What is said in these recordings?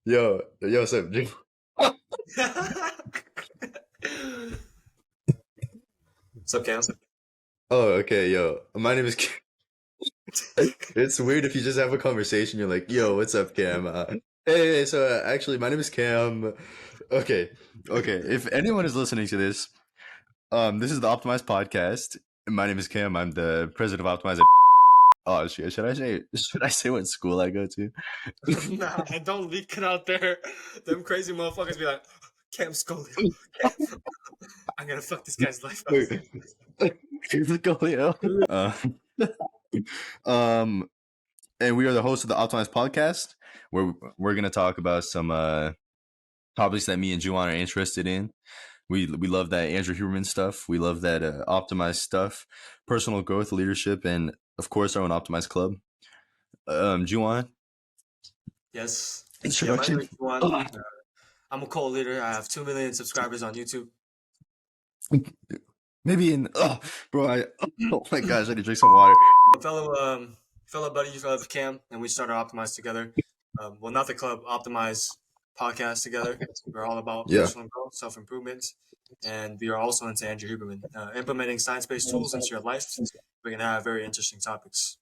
Yo, what's up, Jim? What's up, Cam? Oh, okay, yo. My name is Cam. It's weird if you just have a conversation, you're like, yo, what's up, Cam? Hey, so actually, my name is Cam. Okay, okay. If anyone is listening to this, this is the Optimized Podcast. My name is Cam. I'm the president of Optimized. Oh, shit. Should I say what school I go to? Nah, and don't leak it out there. Them crazy motherfuckers be like, Cam Scoglio. Cam, I'm gonna fuck this guy's life up. Scoglio. Um, and we are the hosts of the Optimized Podcast, where we're gonna talk about some topics that me and Joowan are interested in. We love that Andrew Huberman stuff. We love that optimized stuff, personal growth, leadership, and of course our own optimized club. Joowan, Yes. Yeah, my name introduction. is Joowan. I'm a co-leader. I have 2 million subscribers on YouTube. Maybe in bro, oh my gosh, I need to drink some water. Fellow buddies of Cam, and we started Optimize together. Well, not the club, Optimize podcast together. We're all about Yeah, personal growth, self-improvement, and we are also into Andrew Huberman, implementing science-based tools into your life. We're gonna have very interesting topics.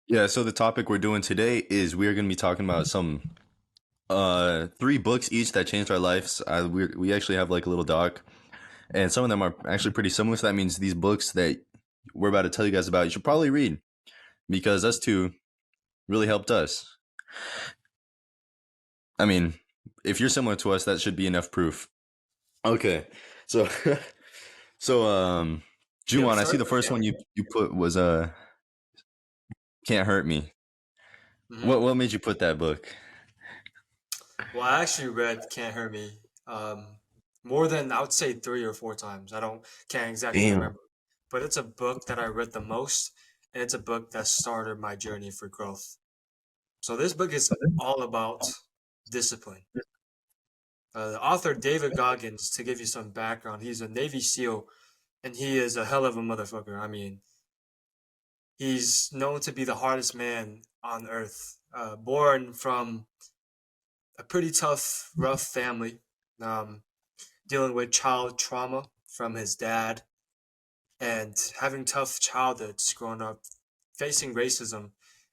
yeah. So the topic we're doing today is we are going to be talking about some three books each that changed our lives. We actually have like a little doc, and some of them are actually pretty similar. So that means these books that we're about to tell you guys about, you should probably read because us two really helped us. I mean, if you're similar to us, that should be enough proof. Okay, so so You have Juwan, I see start? the first one you put was Can't Hurt Me. Hmm. What made you put that book? Well, I actually read Can't Hurt Me more than I would say 3 or 4 times. I don't can't exactly Damn. remember, but it's a book that I read the most, and it's a book that started my journey for growth. So this book is all about discipline. The author David Goggins, to give you some background, he's a Navy SEAL, and he is a hell of a motherfucker. I mean, he's known to be the hardest man on earth. Born from a pretty tough, rough family, um, dealing with child trauma from his dad, and having tough childhoods growing up, facing racism.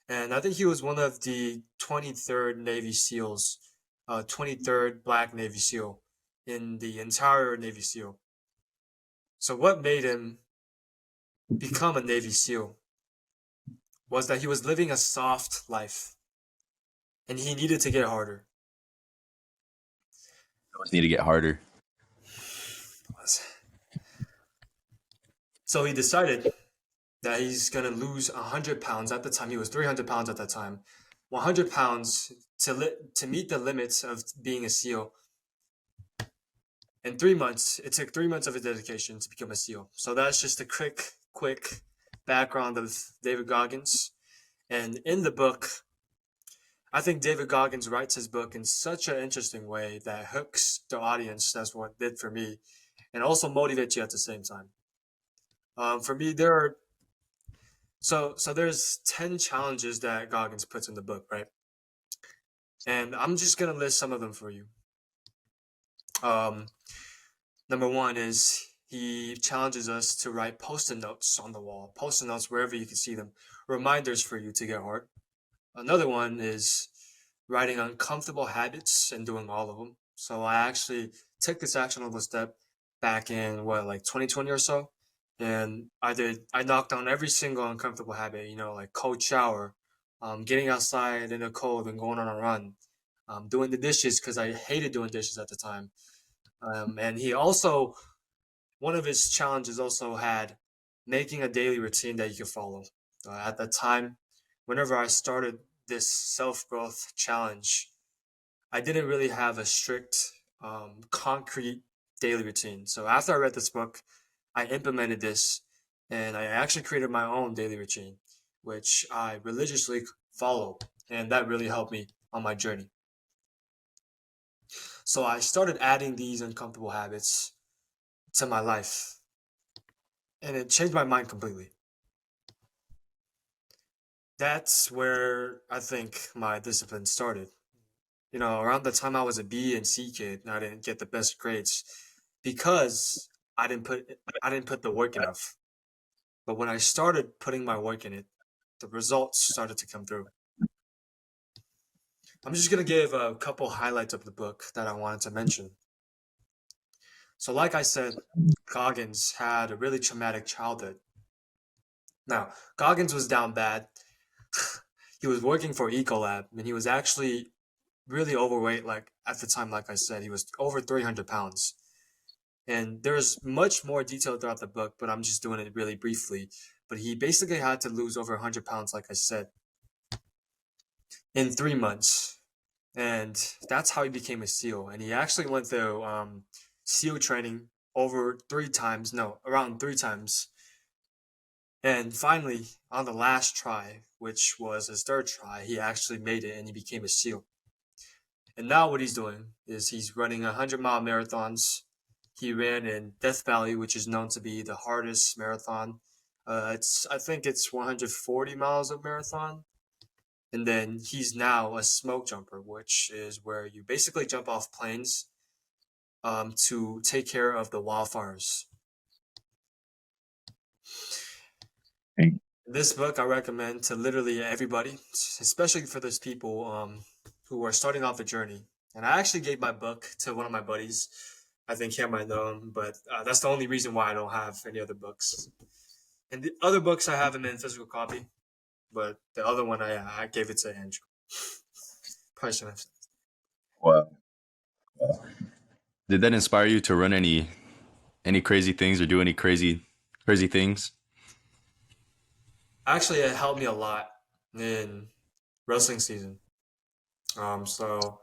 And I think he was one of the 23rd Navy SEALs, 23rd Black Navy SEAL in the entire Navy SEAL. So, what made him become a Navy SEAL was that he was living a soft life and he needed to get harder. Those need to get harder. So, he decided that he's going to lose 100 pounds. At the time, he was 300 pounds at that time. 100 pounds to meet the limits of being a SEAL. In 3 months, it took 3 months of his dedication to become a SEAL. So that's just a quick background of David Goggins. And in the book, I think David Goggins writes his book in such an interesting way that hooks the audience. That's what it did for me, and also motivates you at the same time. For me, there's 10 challenges that Goggins puts in the book, right? And I'm just gonna list some of them for you. Um, Number one is he challenges us to write post-it notes on the wall, post-it notes wherever you can see them, reminders for you to get hard. Another one is writing uncomfortable habits and doing all of them. So I actually took this actionable step back in like 2020 or so, and I knocked down every single uncomfortable habit. Like cold shower, getting outside in the cold and going on a run, doing the dishes because I hated doing dishes at the time. And he also one of his challenges also had making a daily routine that you could follow. At that time, whenever I started this self growth challenge, I didn't really have a strict, concrete daily routine. So after I read this book, I implemented this and I actually created my own daily routine, which I religiously follow. And that really helped me on my journey. So I started adding these uncomfortable habits to my life, and it changed my mind completely. That's where I think my discipline started. around the time I was a B and C kid, I didn't get the best grades because I didn't put the work enough. But when I started putting my work in it, the results started to come through. I'm just gonna give a couple highlights of the book that I wanted to mention. So, like I said, Goggins had a really traumatic childhood. Now, Goggins was down bad. He was working for Ecolab, and he was actually really overweight. Like at the time, like I said, he was over 300 pounds. And there's much more detail throughout the book, but I'm just doing it really briefly. But he basically had to lose over 100 pounds, like I said, in 3 months. And that's how he became a SEAL. And he actually went through SEAL training over 3 times, no, around 3 times. And finally, on the last try, which was his third try, he actually made it and he became a SEAL. And now what he's doing is he's running 100-mile marathons. He ran in Death Valley, which is known to be the hardest marathon. I think it's 140 miles of marathon. And then he's now a smoke jumper, which is where you basically jump off planes to take care of the wildfires. This book I recommend to literally everybody, especially for those people who are starting off a journey. And I actually gave my book to one of my buddies. I think he might know him, but that's the only reason why I don't have any other books. And the other books I have them in physical copy, but the other one I gave it to Andrew. Probably shouldn't have. Wow. Did that inspire you to run any crazy things or do any crazy things? Actually, it helped me a lot in wrestling season. So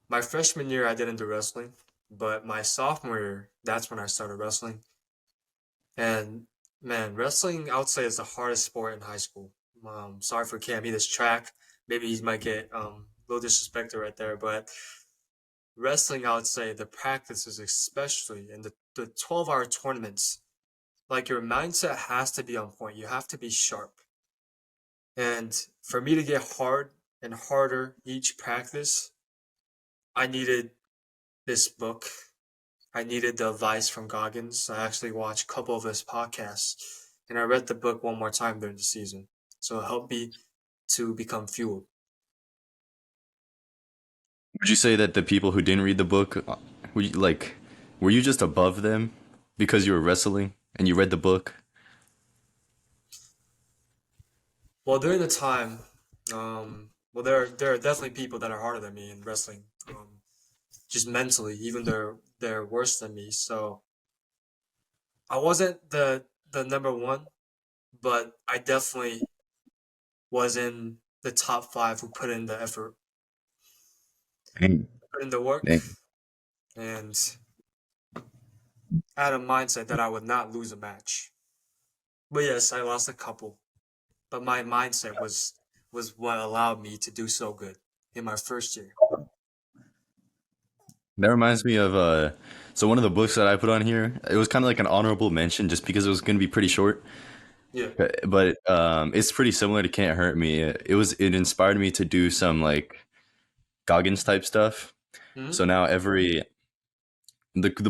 my freshman year I didn't do wrestling, but my sophomore year, that's when I started wrestling. And man, wrestling I would say is the hardest sport in high school. Sorry for Cam, he does track. Maybe he might get a little disrespected right there, but wrestling I would say the practices, especially in the 12-hour tournaments, like your mindset has to be on point. You have to be sharp. And for me to get hard and harder each practice, I needed this book. I needed the advice from Goggins. I actually watched a couple of his podcasts and I read the book one more time during the season. So it helped me to become fueled. Would you say that the people who didn't read the book, were you just above them because you were wrestling and you read the book? Well, during the time, well, there are definitely people that are harder than me in wrestling, just mentally, even they're worse than me. So I wasn't the number one, but I definitely was in the top five who put in the effort, Dang, put in the work, dang. and I had a mindset that I would not lose a match. But yes, I lost a couple, but my mindset was what allowed me to do so good in my first year. That reminds me of so one of the books that I put on here, it was kind of like an honorable mention just because it was going to be pretty short. Yeah. But it's pretty similar to Can't Hurt Me. It inspired me to do some like Goggins type stuff. Hmm. So now the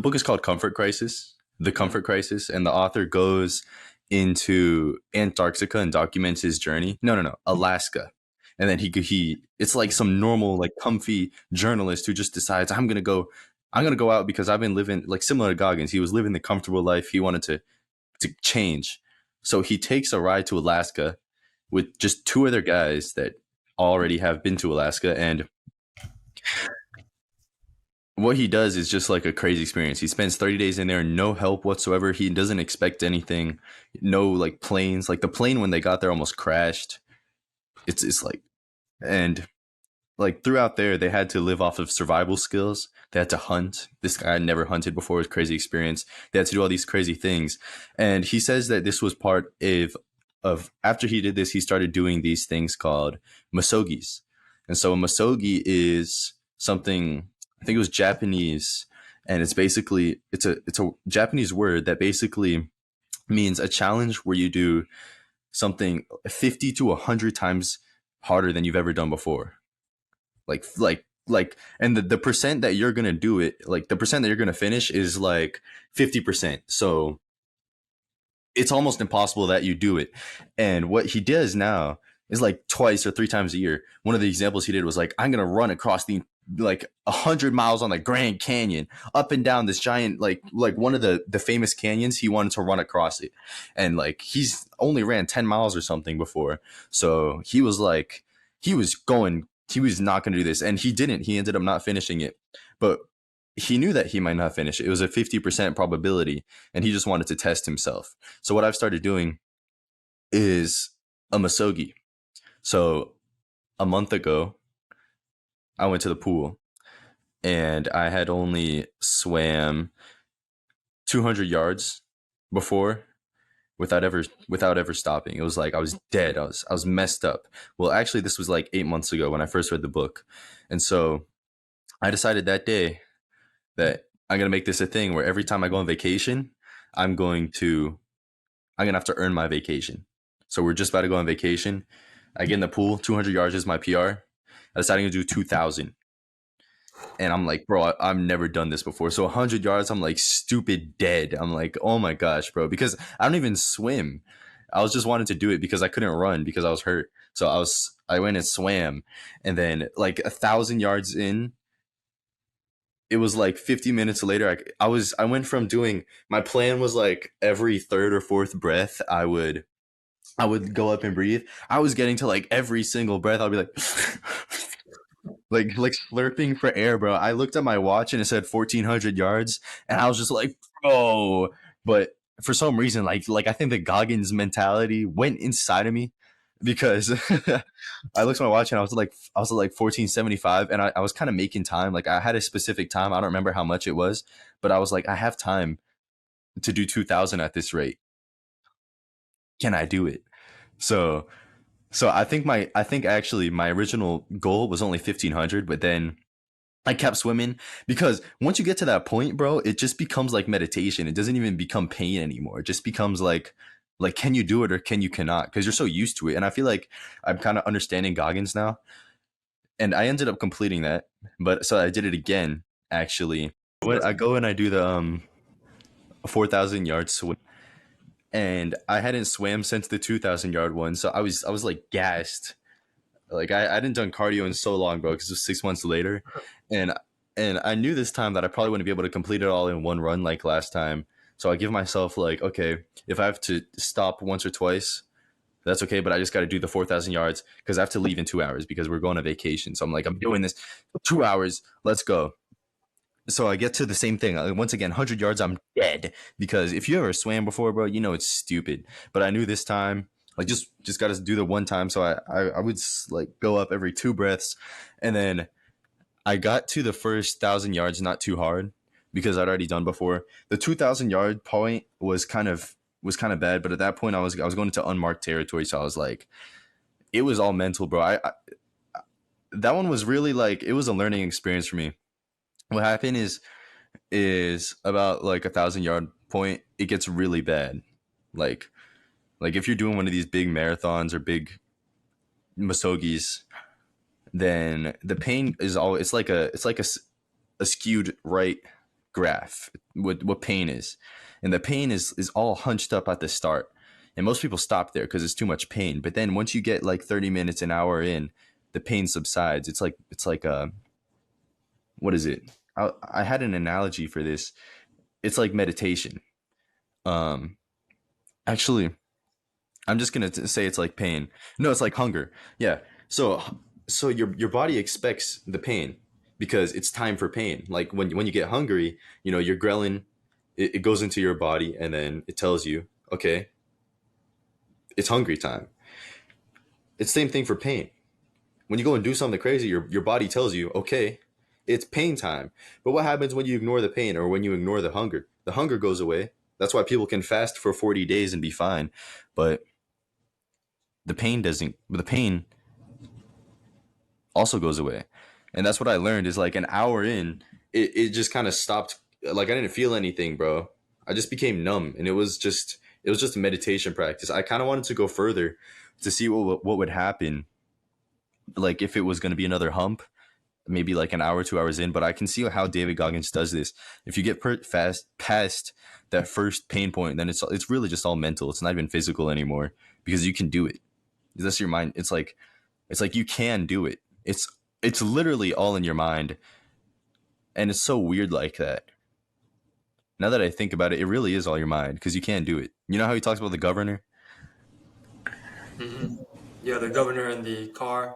book is called Comfort Crisis, The Hmm. Comfort Crisis, and the author goes into Antarctica and documents his journey. No, Alaska. And then he it's like some normal like comfy journalist who just decides I'm gonna go out because I've been living like similar to Goggins. He was living the comfortable life. He wanted to change. So he takes a ride to Alaska with just two other guys that already have been to Alaska. And what he does is just like a crazy experience. He spends 30 days in there, no help whatsoever. He doesn't expect anything, no like planes. Like the plane when they got there almost crashed. It's like, and like throughout there, they had to live off of survival skills. They had to hunt. This guy had never hunted before. It was a crazy experience. They had to do all these crazy things. And he says that this was part of after he did this, he started doing these things called masogis. And so a masogi is something, I think it was Japanese, and it's a Japanese word that basically means a challenge where you do something 50 to 100 times harder than you've ever done before, like like, and the percent that you're gonna do it, like the percent that you're gonna finish is like 50%. So it's almost impossible that you do it. And what he does now is like twice or three times a year. One of the examples he did was like, I'm gonna run across the like 100 miles on the Grand Canyon, up and down this giant like one of the famous canyons. He wanted to run across it, and like he's only ran 10 miles or something before. So he was like, he was not gonna do this, and he didn't. He ended up not finishing it, but he knew that he might not finish it. It was a 50% probability, and he just wanted to test himself. So what I've started doing is a masogi. So a month ago, I went to the pool and I had only swam 200 yards before without ever stopping. It was like I was dead. I was messed up. Well, actually this was like 8 months ago when I first read the book. And so I decided that day that I'm going to make this a thing where every time I go on vacation, I'm going to I'm gonna have to earn my vacation. So we're just about to go on vacation. I get in the pool, 200 yards is my PR. I decided to do 2,000. And I'm like, bro, I've never done this before. So 100 yards, I'm like stupid dead. I'm like, oh my gosh, bro, because I don't even swim. I was just wanting to do it because I couldn't run because I was hurt. So I went and swam, and then like 1,000 yards in, it was like 50 minutes later. I went from doing, my plan was like every third or fourth breath I would go up and breathe. I was getting to like every single breath. I'll be like, like slurping for air, bro. I looked at my watch and it said 1,400 yards, and I was just like, bro. But for some reason, like I think the Goggins mentality went inside of me because I looked at my watch and I was like 1475, and I was kind of making time. Like I had a specific time. I don't remember how much it was, but I was like, I have time to do 2,000 at this rate. Can I do it? So I think actually my original goal was only 1,500, but then I kept swimming because once you get to that point, bro, it just becomes like meditation. It doesn't even become pain anymore. It just becomes like can you do it or can you cannot? Because you're so used to it. And I feel like I'm kind of understanding Goggins now. And I ended up completing that. But so I did it again, actually. When I go and I do the 4,000 yard swim, and I hadn't swam since the 2,000 yard one. So I was like gassed. Like I hadn't done cardio in so long, bro, because it was 6 months later, and and I knew this time that I probably wouldn't be able to complete it all in one run like last time. So I give myself like, okay, if I have to stop once or twice, that's okay. But I just got to do the 4,000 yards because I have to leave in 2 hours because we're going on vacation. So I'm like, I'm doing this 2 hours. Let's go. So I get to the same thing. Once again, 100 yards, I'm dead because if you ever swam before, bro, you know it's stupid. But I knew this time, like just got to do the one time. So I would like go up every two breaths, and then I got to the first 1,000 yards not too hard because I'd already done before. The 2,000 yard point was kind of bad, but at that point I was going into unmarked territory, so I was like, it was all mental, bro. That one was really like it was a learning experience for me. What happened is about like 1,000 yard point, it gets really bad. Like like if you're doing one of these big marathons or big masogis, then the pain is all it's like a skewed right graph. What pain is, and the pain is all hunched up at the start, and most people stop there because it's too much pain. But then once you get like 30 minutes an hour in, the pain subsides. It's like what is it? I had an analogy for this. It's like meditation. Um, Actually, I'm just gonna say it's like pain. No, it's like hunger. Yeah. So your body expects the pain because it's time for pain. Like when you get hungry, your ghrelin, it goes into your body and then it tells you, okay, it's hungry time. It's the same thing for pain. When you go and do something crazy, your body tells you, okay, it's pain time. But what happens when you ignore the pain or when you ignore the hunger? The hunger goes away. That's why people can fast for 40 days and be fine. But the pain doesn't, the pain also goes away. And that's what I learned is like an hour in, it just kind of stopped. Like I didn't feel anything, bro. I just became numb, and it was just a meditation practice. I kind of wanted to go further to see what would happen, like if it was going to be another hump, maybe like an hour, 2 hours in, but I can see how David Goggins does this. If you get fast past that first pain point, then it's really just all mental. It's not even physical anymore because you can do it. That's your mind. It's like you can do it. It's literally all in your mind, and it's so weird like that. Now that I think about it, it really is all your mind because you can do it. You know how he talks about the governor? Hmm. Yeah, the governor in the car,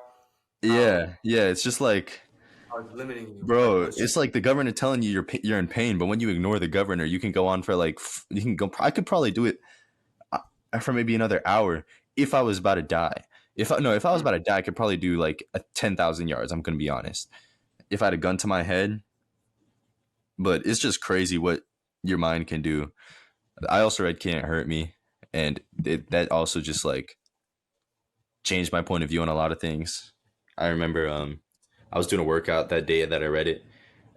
how Yeah, yeah. It's just like, how it's limiting you, like bro, what you it's like the governor telling you you're in pain, but when you ignore the governor, you can go on for like you can go. I could probably do it for maybe another hour if I was about to die. If I was can. about to die, I could probably do like a 10,000 yards. I'm gonna be honest. If I had a gun to my head, but it's just crazy what your mind can do. I also read "Can't Hurt Me," and that also just like changed my point of view on a lot of things. I remember I was doing a workout that day that I read it,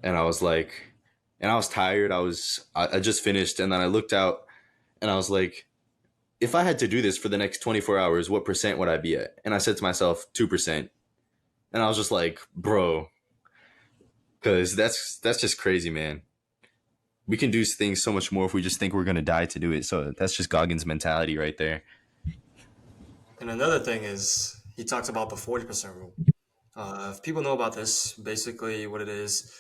and I was like, and I was tired. I just finished, and then I looked out, and I was like, if I had to do this for the next 24 hours, what percent would I be at? And I said to myself, 2%. And I was just like, bro, because that's just crazy, man. We can do things so much more if we just think we're gonna die to do it. So that's just Goggins' mentality right there. And another thing is he talks about the 40% rule. If people know about this, basically what it is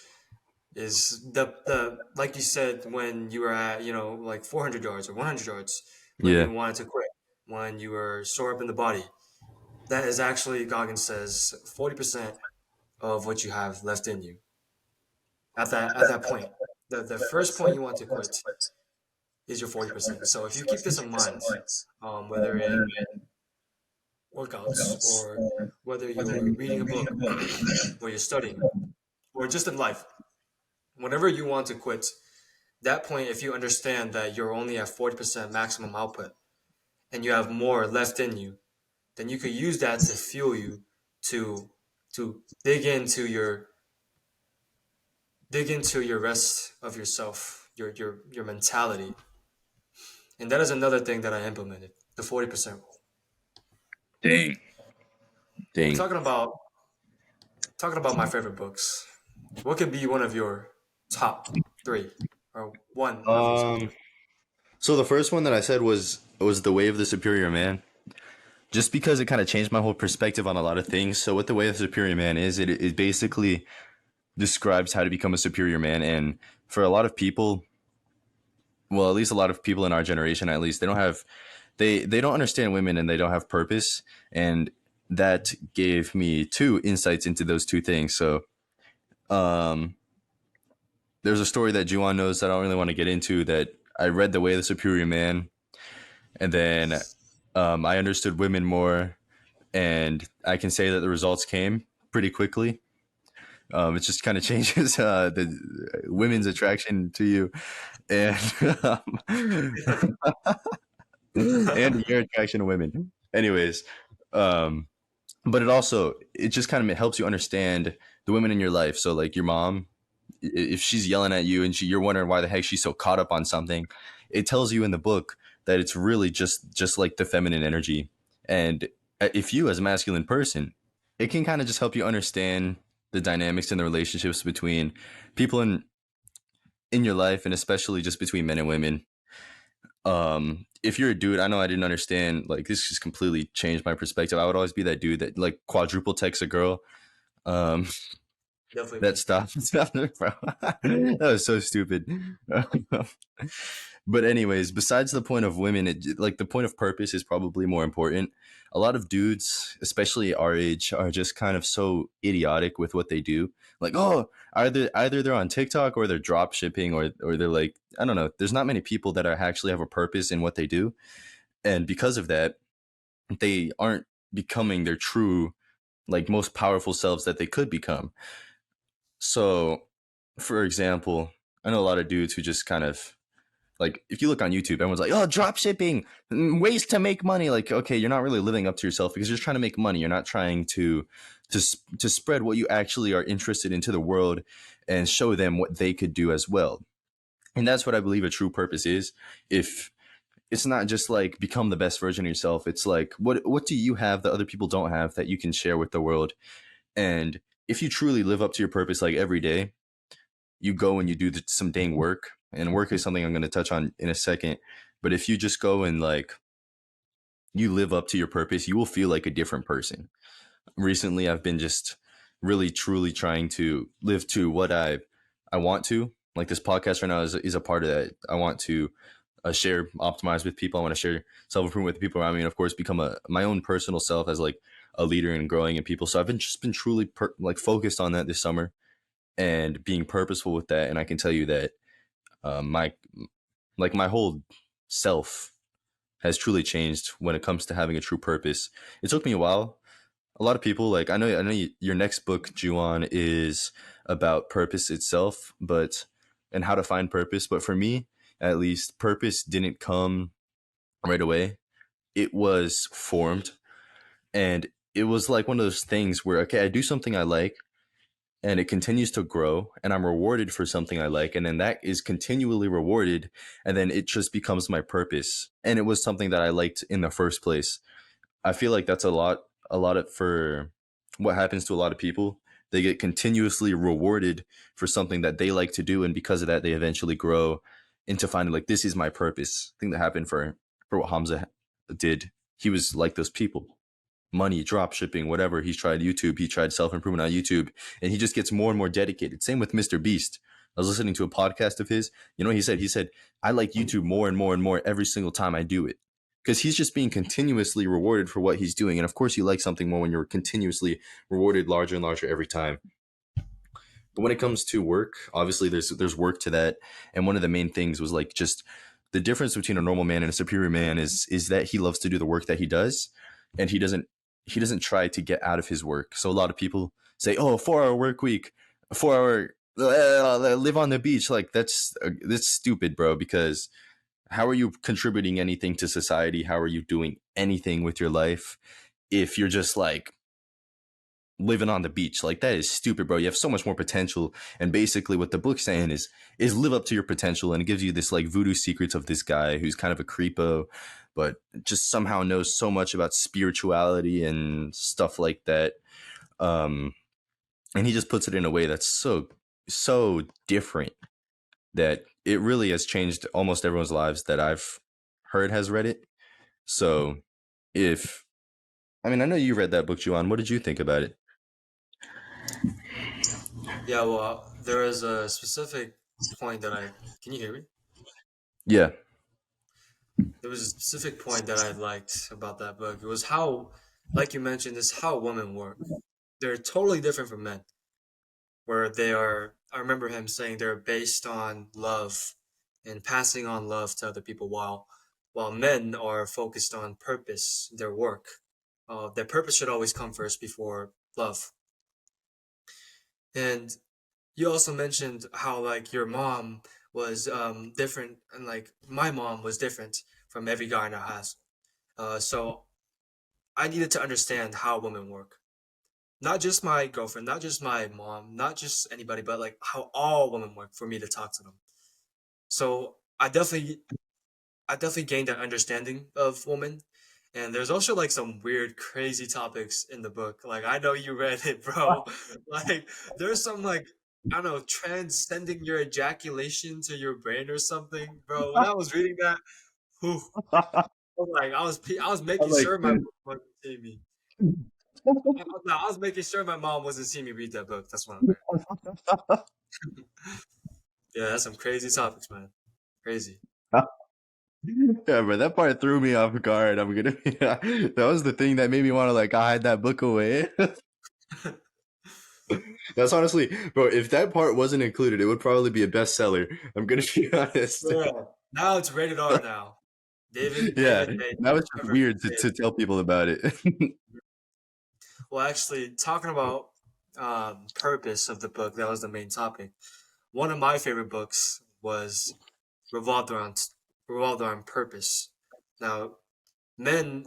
the like you said when you were at like 400 yards or 100 yards when Yeah, you wanted to quit, when you were sore up in the body. That is actually Goggins says 40% of what you have left in you at that point. The first point you want to quit is your 40%. So if you keep this in mind, whether in workouts or whether you're reading a book or you're studying or just in life, whenever you want to quit, that point, if you understand that you're only at 40% maximum output and you have more left in you, then you could use that to fuel you to to dig into your rest of yourself, your mentality. And that is another thing that I implemented, the 40% rule. dang, And dang. talking about my favorite books, what could be one of your top three or one of your top Um, three? so the first one that I said was The Way of the Superior Man. Just because it kind of changed my whole perspective on a lot of things. So what The Way of the Superior Man is, it basically describes how to become a superior man. And for a lot of people, well, at least a lot of people in our generation, at least, they don't understand women and they don't have purpose. And that gave me two insights into those two things. So um, there's a story that Joowan knows that I don't really want to get into. That I read The Way of the Superior Man, and then I understood women more, and I can say that the results came pretty quickly. It just kind of changes the women's attraction to you, and and your attraction to women. Anyways, um, but it just kind of helps you understand the women in your life. So like your mom, if she's yelling at you and you're wondering why the heck she's so caught up on something, it tells you in the book that it's really just like the feminine energy. And if you as a masculine person, it can kind of just help you understand the dynamics and the relationships between people in your life, and especially just between men and women. If you're a dude, I know I didn't understand, like this just completely changed my perspective. I would always be that dude that like quadruple texts a girl. Um, Definitely that me. stuff, bro. That was so stupid. But anyways, besides the point of women, like the point of purpose is probably more important. A lot of dudes, especially our age, are just kind of so idiotic with what they do. Like, oh, either they're on TikTok or they're drop shipping, or they're like, I don't know. There's not many people that are actually have a purpose in what they do, and because of that, they aren't becoming their true, like most powerful selves that they could become. So, for example, I know a lot of dudes who just kind of like, if you look on YouTube, everyone's like, "Oh, drop shipping, ways to make money." Like, okay, you're not really living up to yourself because you're trying to make money. You're not trying to spread what you actually are interested into the world and show them what they could do as well. And that's what I believe a true purpose is. If it's not just like become the best version of yourself, it's like what do you have that other people don't have that you can share with the world? And if you truly live up to your purpose, like every day, you go and you do some dang work, and work is something I'm going to touch on in a second. But if you just go and like you live up to your purpose, you will feel like a different person. Recently, I've been just really truly trying to live to what I want to. Like this podcast right now is a part of that. I want to share, optimize with people. I want to share self improvement with the people around me, and of course, become my own personal self as like a leader and growing in people. So I've been truly like focused on that this summer and being purposeful with that. And I can tell you that my like my whole self has truly changed when it comes to having a true purpose. It took me a while. A lot of people like I know your next book, Joowan, is about purpose itself, but and how to find purpose. But for me, at least, purpose didn't come right away. It was formed, and it was like one of those things where okay, I do something I like, and it continues to grow, and I'm rewarded for something I like, and then that is continually rewarded, and then it just becomes my purpose. And it was something that I liked in the first place. I feel like that's for what happens to a lot of people. They get continuously rewarded for something that they like to do, and because of that, they eventually grow into finding like this is my purpose. I think that happened for what Hamza did. He was like those people. Money, drop shipping, whatever. He's tried YouTube, he tried self improvement on YouTube, and he just gets more and more dedicated. Same with Mr. Beast. I was listening to a podcast of his. You know what he said? He said, I like YouTube more and more and more every single time I do it. Because he's just being continuously rewarded for what he's doing. And of course, you like something more when you're continuously rewarded larger and larger every time. But when it comes to work, obviously there's work to that. And one of the main things was like just the difference between a normal man and a superior man is that he loves to do the work that he does, and he doesn't try to get out of his work. So a lot of people say, "Oh, 4 hour work week, 4 hour live on the beach." Like that's stupid, bro. Because how are you contributing anything to society? How are you doing anything with your life if you're just like living on the beach? Like that is stupid, bro. You have so much more potential. And basically what the book's saying is live up to your potential, and it gives you this like voodoo secrets of this guy who's kind of a creepo, but just somehow knows so much about spirituality and stuff like that. Um and he just puts it in a way that's so different that it really has changed almost everyone's lives that I've heard has read it. So if I mean I know you read that book, Juan. What did you think about it? Yeah, well, there is a specific point that I can you hear me? Yeah. There was a specific point that I liked about that book. It was how, like you mentioned, is how women work. They're totally different from men, where they are. I remember him saying they're based on love and passing on love to other people, while men are focused on purpose, their work. Their purpose should always come first before love. And you also mentioned how like your mom was different, and like my mom was different from every guy in our house. So I needed to understand how women work. Not just my girlfriend, not just my mom, not just anybody, but like how all women work for me to talk to them. So I definitely gained that understanding of women. And there's also like some weird, crazy topics in the book. Like I know you read it, bro. Like there's some like I don't know, transcending your ejaculation to your brain or something, bro. When I was reading that, whew, I was I'm making like, sure my mom wasn't seeing me. No, I was making sure my mom wasn't seeing me read that book. That's what I meant. Yeah, that's some crazy topics, man. Crazy. yeah, but that part threw me off guard. I'm gonna, yeah, that was the thing that made me want to like hide that book away. That's honestly, bro. If that part wasn't included, it would probably be a bestseller. I'm gonna be honest. Yeah. Now it's rated R now. Yeah, David made that was just whoever weird made to tell people about it. Well, actually, talking about purpose of the book, that was the main topic. One of my favorite books was revolved around revolved around purpose. Now, men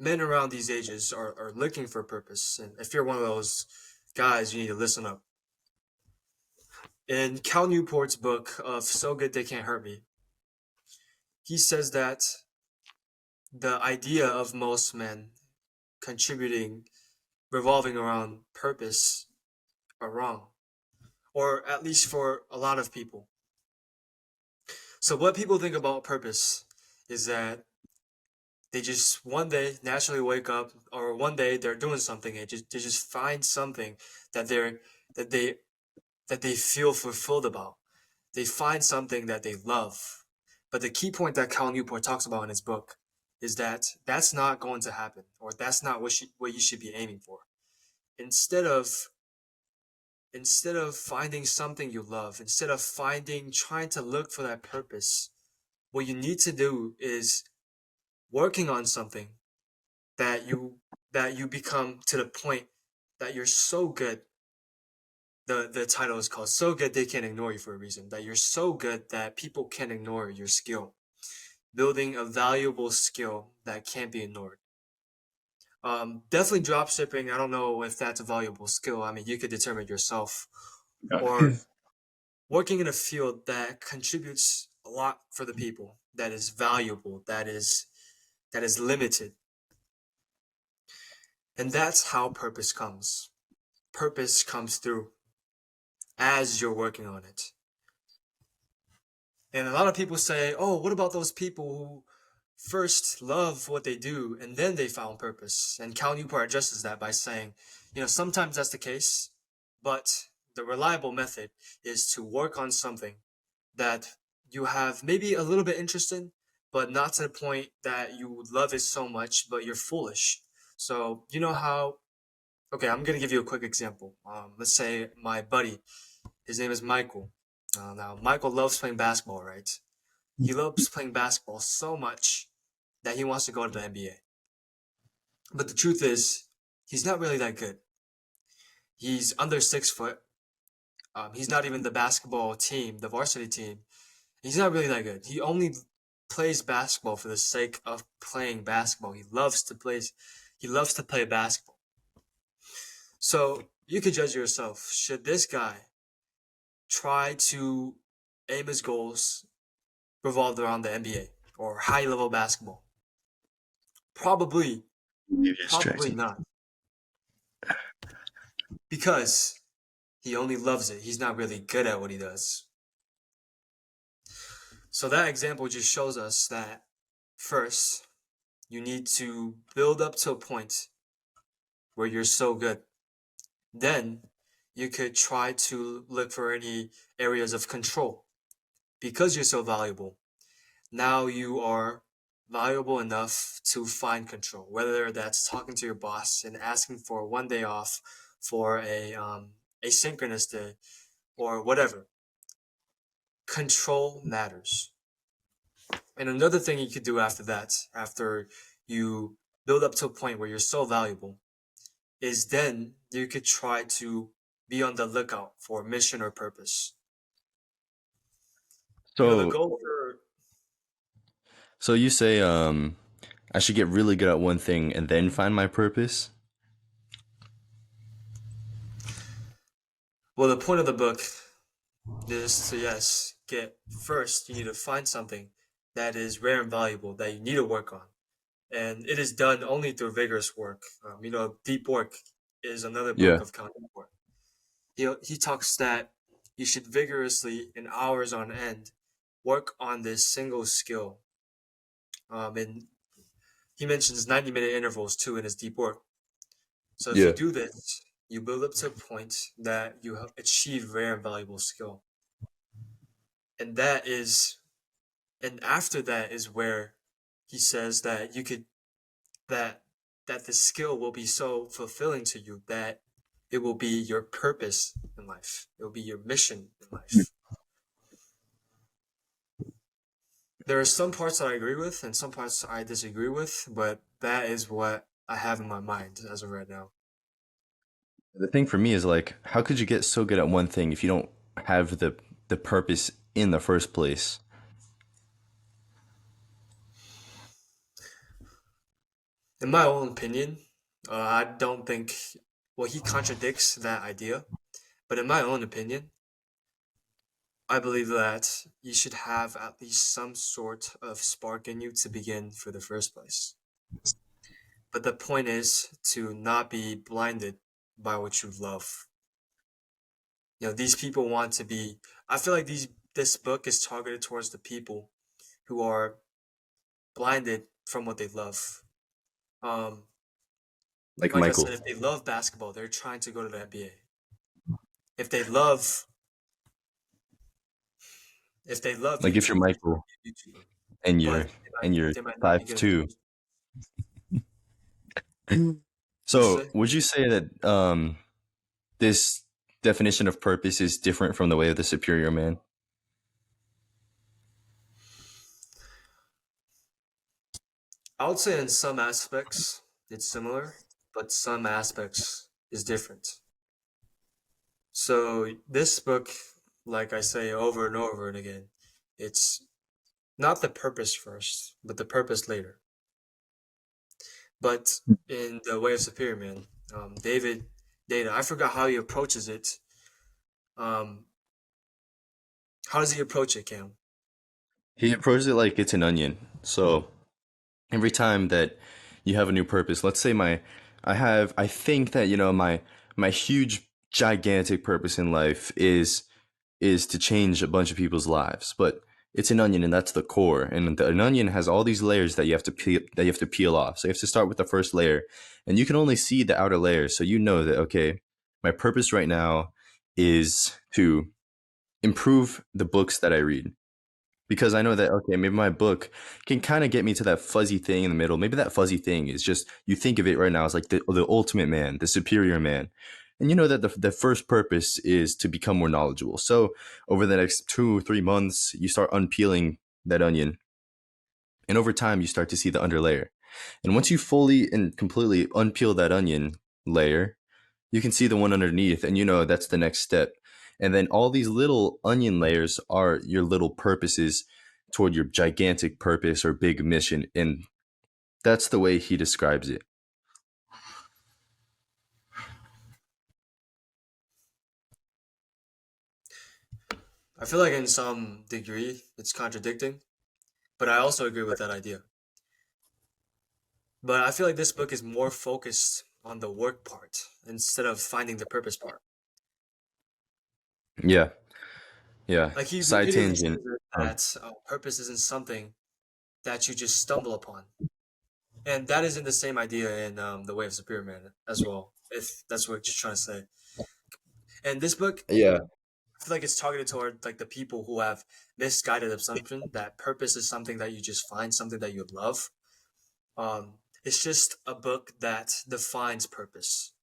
men around these ages are looking for purpose, and if you're one of those guys, you need to listen up. In Cal Newport's book of "So Good They Can't Hurt Me," he says that the idea of most men contributing revolving around purpose are wrong, or at least for a lot of people. So, what people think about purpose is that they just one day naturally wake up, or one day they're doing something and they just find something that they're that they that they feel fulfilled about. They find something that they love. But the key point that Cal Newport talks about in his book is that that's not going to happen, or that's not what you should be aiming for. Instead of instead of finding something you love, instead of trying to look for that purpose, what you need to do is working on something that you become to the point that you're so good. The title is called "So Good They Can't Ignore You" for a reason. That you're so good that people can't ignore your skill. Building a valuable skill that can't be ignored. Definitely drop shipping. I don't know if that's a valuable skill. I mean, you could determine yourself. Or working in a field that contributes a lot for the people, that is valuable, that is limited. And that's how purpose comes. Purpose comes through as you're working on it. And a lot of people say, oh, what about those people who first love what they do and then they found purpose? And Cal Newport addresses that by saying, sometimes that's the case, but the reliable method is to work on something that you have maybe a little bit interest in, but not to the point that you love it so much, but you're foolish. So, you know how, okay, I'm going to give you a quick example. Let's say my buddy, his name is Michael. Now, Michael loves playing basketball, right? He loves playing basketball so much that he wants to go to the NBA. But the truth is, he's not really that good. He's under 6 foot. He's not even the basketball team, the varsity team. He's not really that good. He only plays basketball for the sake of playing basketball. He loves to play. He loves to play basketball. So you could judge yourself. Should this guy try to aim his goals revolved around the NBA or high level basketball? Probably, Maybe probably distracting. not, because he only loves it. He's not really good at what he does. So that example just shows us that first, you need to build up to a point where you're so good. Then you could try to look for any areas of control. Because you're so valuable, now you are valuable enough to find control, whether that's talking to your boss and asking for one day off for a synchronous day or whatever. Control matters. And another thing you could do after that, after you build up to a point where you're so valuable, is then you could try to be on the lookout for mission or purpose. The So, goal for so you say I should get really good at one thing and then find my purpose? well, the point of the book is to, yes, get first. You need to find something that is rare and valuable that you need to work on, and it is done only through vigorous work. Deep work is another book Yeah. of Count Newport. He talks that you should vigorously, in hours on end, work on this single skill. And he mentions 90-minute intervals too in his deep work. So if you Yeah. do this, you build up to a point that you have achieved rare and valuable skill. And that is, and after that is where he says that you could, that, that the skill will be so fulfilling to you that it will be your purpose in life. It will be your mission in life. There are some parts that I agree with and some parts I disagree with, but that is what I have in my mind as of right now. The thing for me is like, how could you get so good at one thing if you don't have the purpose in the first place? In my own opinion, I don't think, well, he contradicts that idea, but in my own opinion, I believe that you should have at least some sort of spark in you to begin for the first place. But the point is to not be blinded by what you love. These people want to be. I feel like this book is targeted towards the people who are blinded from what they love. Um, Like like I Michael. said, if they love basketball, they're trying to go to the NBA. If they love, if they love Like if you're YouTube, they're trying Michael to be a YouTuber. and But you're they might, and you're they might not be five good at two. it. What you So say? would you say that this definition of purpose is different from the way of the superior man? I would say in some aspects it's similar, but some aspects is different. So this book, like I say over and over and again, it's not the purpose first, but the purpose later. But in the Way of Superior Man, David Data, I forgot how he approaches it. Um, how does he approach it, Cam? He approaches it like it's an onion. So every time that you have a new purpose, let's say I think that, my huge, gigantic purpose in life is to change a bunch of people's lives. But it's an onion, and that's the core. And an onion has all these layers that you have to peel off. So you have to start with the first layer, and you can only see the outer layer. So you know that, okay, my purpose right now is to improve the books that I read, because I know that, okay, maybe my book can kind of get me to that fuzzy thing in the middle. Maybe that fuzzy thing is just, you think of it right now as like the ultimate man, the superior man. And you know that the first purpose is to become more knowledgeable. So over the next 2 or 3 months, you start unpeeling that onion. And over time, you start to see the underlayer. And once you fully and completely unpeel that onion layer, you can see the one underneath, and you know that's the next step. And then all these little onion layers are your little purposes toward your gigantic purpose or big mission. And that's the way he describes it. I feel like in some degree it's contradicting, but I also agree with that idea. But I feel like this book is more focused on the work part instead of finding the purpose part. Yeah. Yeah. Like he Side repeatedly tangent. says Um, that purpose isn't something that you just stumble upon. And that isn't the same idea in The Way of Superior Man as well, if that's what you're trying to say. And this book, yeah. I feel like it's targeted toward like the people who have misguided assumption that purpose is something that you just find, something that you love. It's just a book that defines purpose,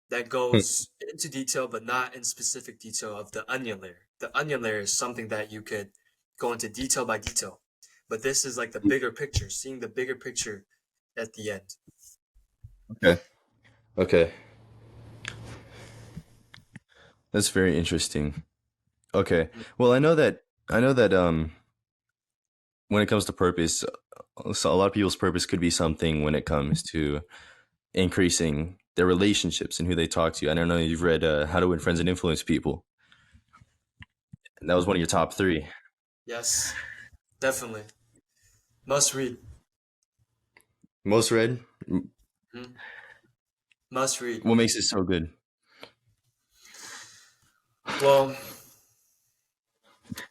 that goes into detail, but not in specific detail of the onion layer. The onion layer is something that you could go into detail by detail, but this is like the bigger picture, seeing the bigger picture at the end. Okay. Okay. That's very interesting. Okay. Well, I know that when it comes to purpose, so a lot of people's purpose could be something when it comes to increasing their relationships and who they talk to. I don't know if you've read How to Win Friends and Influence People. And that was one of your top three. Yes, definitely. Must read. Most read. Mhm. Must read. What makes it so good? Well,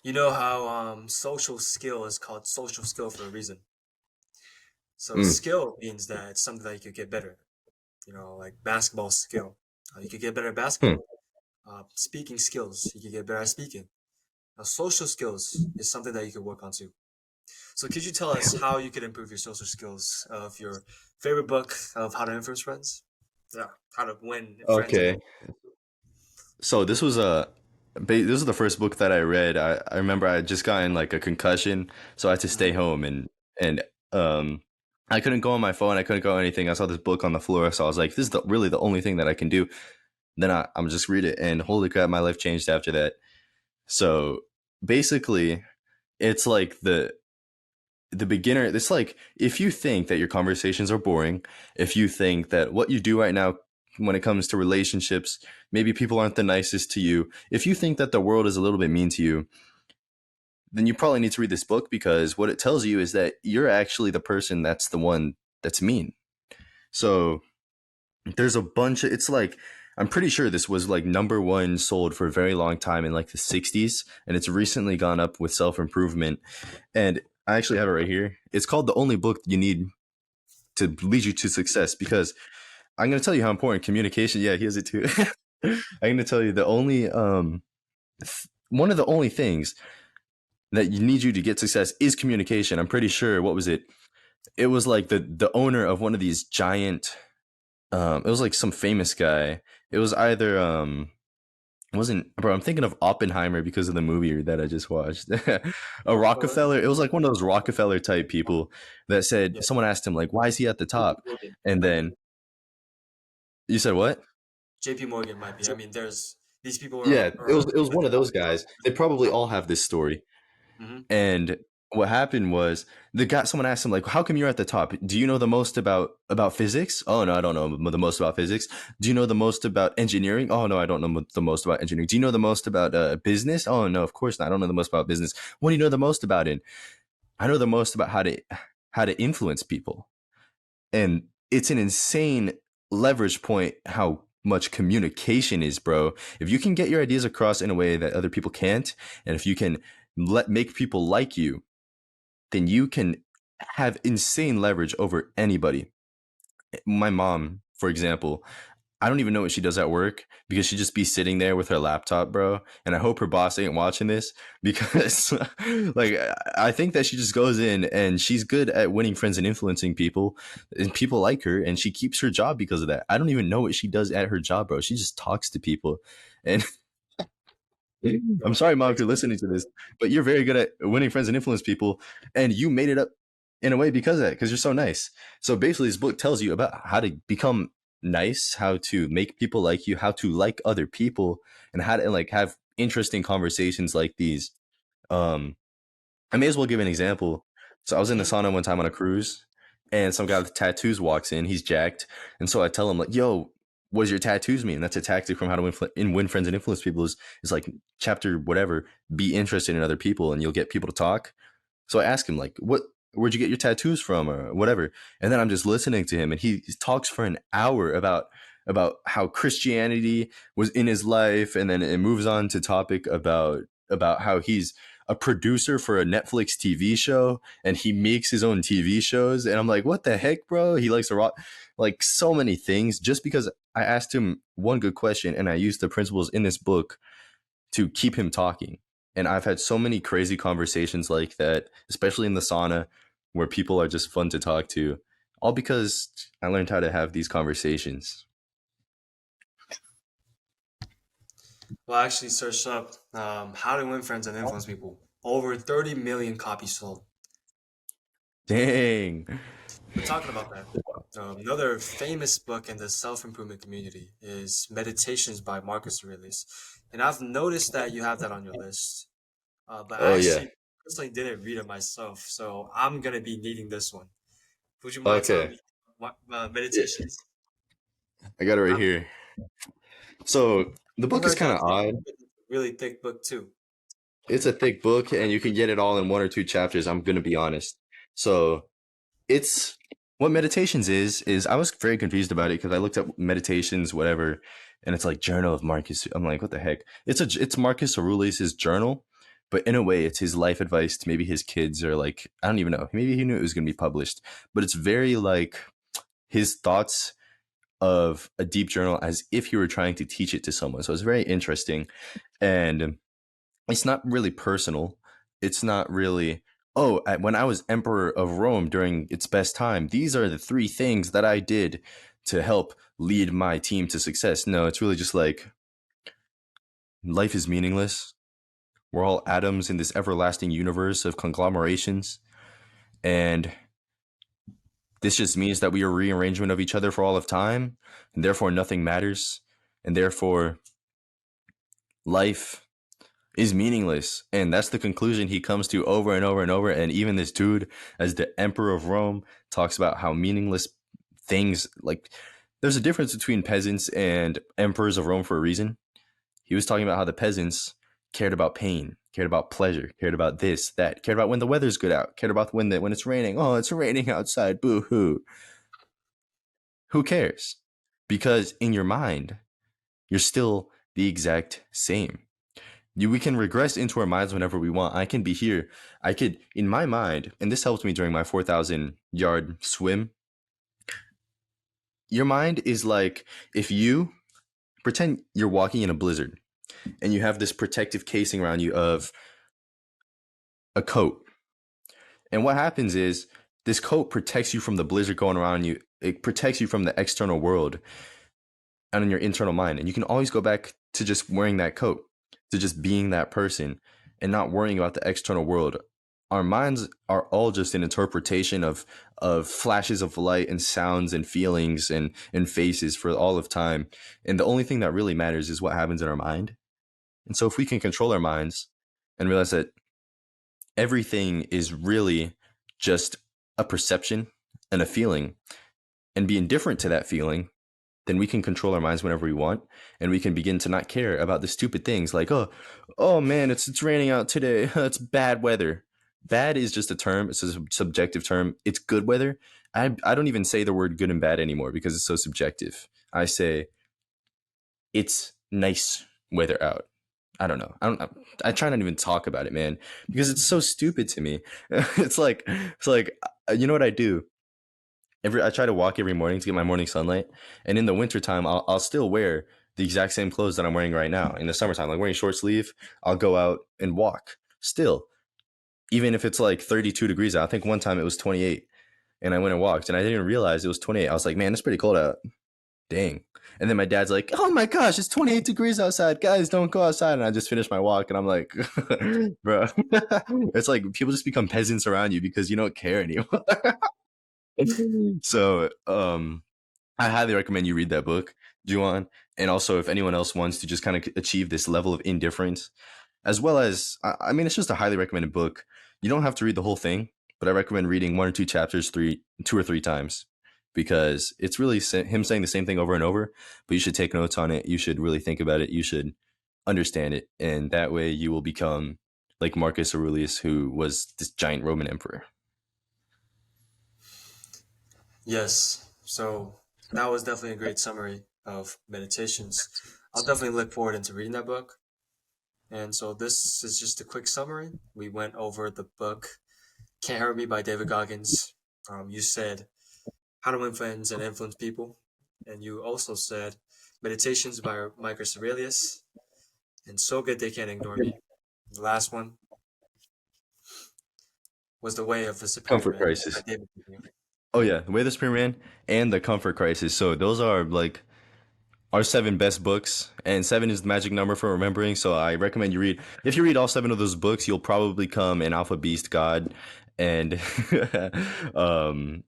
you know how social skill is called social skill for a reason. So Mm. skill means that it's something that you could get better at. Like basketball skill. You could get better at Hmm. basketball. Speaking skills, you could get better at speaking. Now, social skills is something that you could work on too. So could you tell us how you could improve your social skills of your favorite book of How to Influence Friends? Yeah, how to win friends and Okay. So this was the first book that I read. I remember I had just gotten like a concussion, so I had to stay Mhm. home, and um I couldn't go on my phone. I couldn't go anything. I saw this book on the floor, so I was like, this is really the only thing that I can do. Then I'm just read it, and holy crap, my life changed after that. So basically, it's like the beginner. It's like, if you think that your conversations are boring, if you think that what you do right now when it comes to relationships, maybe people aren't the nicest to you, if you think that the world is a little bit mean to you, then you probably need to read this book, because what it tells you is that you're actually the person that's the one that's mean. So there's a bunch of, it's like, I'm pretty sure this was like number one sold for a very long time in like the 60s, and it's recently gone up with self improvement. And I actually have it right here. It's called The Only Book You Need to Lead You to Success, because I'm going to tell you how important communication. Yeah, he has it too. I'm going to tell you the only one of the only things that you need you to get success is communication. I'm pretty sure. What was it? It was like the owner of one of these giant. It was like some famous guy. It was either it wasn't, bro. I'm thinking of Oppenheimer because of the movie that I just watched. A Rockefeller. Rockefeller. It was like one of those Rockefeller type people that said, Yeah. someone asked him like, why is he at the JP top? Morgan And might be. then you said what? JP Morgan might be. I mean, there's these people Yeah, are it was at one the of top those guys. They probably all have this story. Mhm. And what happened was the guy, someone asked him like, how come you're at the top? Do you know the most about physics? Oh no, I don't know the most about physics. Do you know the most about engineering? Oh no, I don't know the most about engineering. Do you know the most about business? Oh no, of course not. I don't know the most about business. What do you know the most about it? I know the most about how to influence people. And it's an insane leverage point how much communication is, bro. If you can get your ideas across in a way that other people can't, and if you can make people like you, then you can have insane leverage over anybody. My mom, for example, I don't even know what she does at work because she just be sitting there with her laptop, bro. And I hope her boss ain't watching this because, like, I think that she just goes in and she's good at winning friends and influencing people, and people like her, and she keeps her job because of that. I don't even know what she does at her job, bro. She just talks to people, and I'm Bro, sorry, mom, if makes you're listening to this, but you're very good at winning friends and influence people, and you made it up in a way because of that, because you're so nice. So basically, this book tells you about how to become nice, how to make people like you, how to like other people, and how to like have interesting conversations like these. Um, I may as well give an example. So I was in the Mhm. sauna one time on a cruise, and some guy with tattoos walks in. He's jacked, and so I tell him like, "Yo, what does your tattoos mean?" That's a tactic from how to win friends and influence people. Is like chapter whatever. Be interested in other people, and you'll get people to talk. So I ask him like, "What? Where'd you get your tattoos from?" or whatever. And then I'm just listening to him, and he talks for an hour about how Christianity was in his life, and then it moves on to topic about how he's a producer for a Netflix TV show, and he makes his own TV shows. And I'm like, what the heck, bro? He likes to rock like so many things just because I asked him one good question and I used the principles in this book to keep him talking. And I've had so many crazy conversations like that, especially in the sauna where people are just fun to talk to, all because I learned how to have these conversations. Well, I actually searched up how to win friends and influence people. Over 30 million copies sold. Dang. But talking about that, another famous book in the self-improvement community is Meditations by Marcus Aurelius. And I've noticed that you have that on your list. But Oh I yeah. actually personally didn't read it myself, so I'm gonna be needing this one. Would you mind telling Okay. me what Yeah, Meditations? I got it right I've, here. So the I've book is heard kind that of odd. it's a really thick book too. It's a thick book, and you can get it all in one or two chapters. I'm gonna be honest. So it's what meditations is I was very confused about it because I looked up meditations, whatever, and it's like Journal of Marcus. I'm like, what the heck? It's Marcus Aurelius's journal, but in a way, it's his life advice to maybe his kids, or like I don't even know. Maybe he knew it was gonna be published, but it's very like his thoughts of a deep journal as if he were trying to teach it to someone. So it's very interesting, and it's not really personal. It's not really, oh, when I was emperor of Rome during its best time, these are the three things that I did to help lead my team to success. No, it's really just like life is meaningless. We're all atoms in this everlasting universe of conglomerations. And this just means that we are rearrangement of each other for all of time. And therefore, nothing matters. And therefore, life is meaningless. And that's the conclusion he comes to over and over and over. And even this dude, as the emperor of Rome, talks about how meaningless things like there's a difference between peasants and emperors of Rome for a reason. He was talking about how the peasants cared about pain, cared about pleasure, cared about this, that, cared about when the weather's good out, cared about when it's raining. Oh, it's raining outside. Boo hoo. who cares? Because in your mind, you're still the exact same. We can regress into our minds whenever we want. I can be here. I could, in my mind, and this helped me during my 4,000-yard swim. Your mind is like if you pretend you're walking in a blizzard and you have this protective casing around you of a coat. And what happens is this coat protects you from the blizzard going around you. It protects you from the external world and in your internal mind. And you can always go back to just wearing that coat, to just being that person and not worrying about the external world. Our minds are all just an interpretation of flashes of light and sounds and feelings and faces for all of time. And the only thing that really matters is what happens in our mind. And so if we can control our minds and realize that everything is really just a perception and a feeling and be indifferent to that feeling, then we can control our minds whenever we want, and we can begin to not care about the stupid things like, oh man, it's raining out today. It's bad weather. Bad is just a term. It's a subjective term. It's good weather. I don't even say the word good and bad anymore because it's so subjective. I say it's nice weather out. I don't know. I try not to even talk about it, man, because it's so stupid to me. It's like you know what I do? I try to walk every morning to get my morning sunlight, and in the wintertime, I'll still wear the exact same clothes that I'm wearing right now. In the summertime, like wearing short sleeve, I'll go out and walk still, even if it's like 32 degrees out. I think one time it was 28, and I went and walked, and I didn't even realize it was 28. I was like, man, it's pretty cold out. Dang. And then my dad's like, oh my gosh, it's 28 degrees outside. Guys, don't go outside. And I just finished my walk, and I'm like, bro, it's like people just become peasants around you because you don't care anymore. So, I highly recommend you read that book, Joowan. And also, if anyone else wants to just kind of achieve this level of indifference, as well as, I mean, it's just a highly recommended book. You don't have to read the whole thing, but I recommend reading one or two chapters, two or three times, because it's really him saying the same thing over and over. But you should take notes on it. You should really think about it. You should understand it, and that way you will become like Marcus Aurelius, who was this giant Roman emperor. Yes. So that was definitely a great summary of Meditations. I'll definitely look forward into reading that book. And so this is just a quick summary. We went over the book Can't Hurt Me by David Goggins. You said How to Win Friends and Influence People. And you also said Meditations by Marcus Aurelius. And So Good They Can't Ignore Me. The last one was The Way of the Superior Comfort Man by crisis. David Goggins. Oh yeah, The Way of the Spear Man and The Comfort Crisis. So those are like our seven best books, and seven is the magic number for remembering. So I recommend you read. If you read all seven of those books, you'll probably become an alpha beast god. And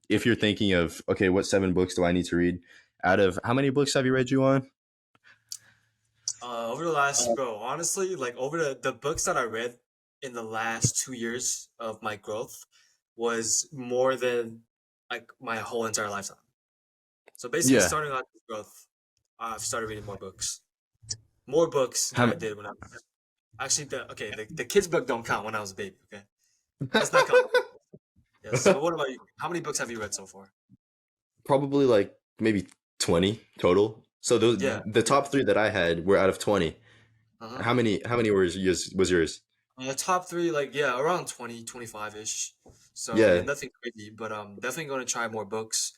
if you're thinking of okay, what seven books do I need to read? Out of how many books have you read, Juwan? Over the last, bro, honestly, like over the books that I read in the last 2 years of my growth was more than like my whole entire lifetime. So basically, Yeah. starting out with growth, I've started reading more books than How, I did when I was actually the kids book don't count when I was a baby. Okay, let's not count. Yes, but what about you? How many books have you read so far? probably like maybe 20 total. So those Yeah. the top three that I had were out of 20. Uh-huh. How many was yours? The top three, like, yeah, around 20, 25-ish. So, yeah, Yeah, nothing crazy, but definitely going to try more books.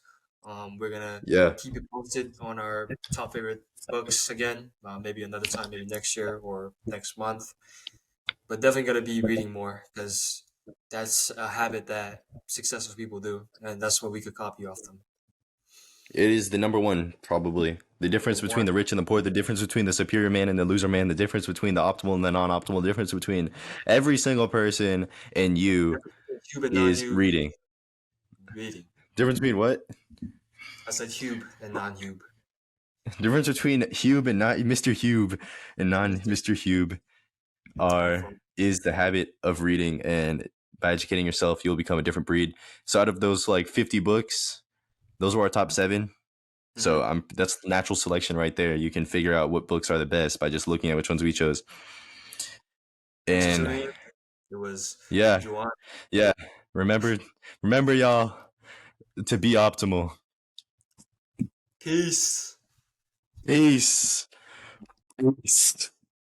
We're gonna yeah. keep you posted on our top favorite books again, maybe another time, maybe next year or next month. But definitely gonna be reading more because that's a habit that successful people do, and that's what we could copy off them. It is the number one, probably. The Number difference between one, the rich and the poor, the difference between the superior man and the loser man, the difference between the optimal and the non optimal, the difference between every single person and you Hube and is non-Hube reading. reading. Difference between what? I said Hube and non-Hube. Difference between Hube and not Mr. Hube and non Mister. Mr. Hube All right, are folks. is the habit of reading, and by educating yourself, you'll become a different breed. So out of those like 50 books, those were our top seven. So Mm-hmm. that's natural selection right there. You can figure out what books are the best by just looking at which ones we chose. Thanks for And tuning in. It was yeah, Joowan. yeah. Remember, remember, y'all, to be optimal. Peace. Peace. Peace.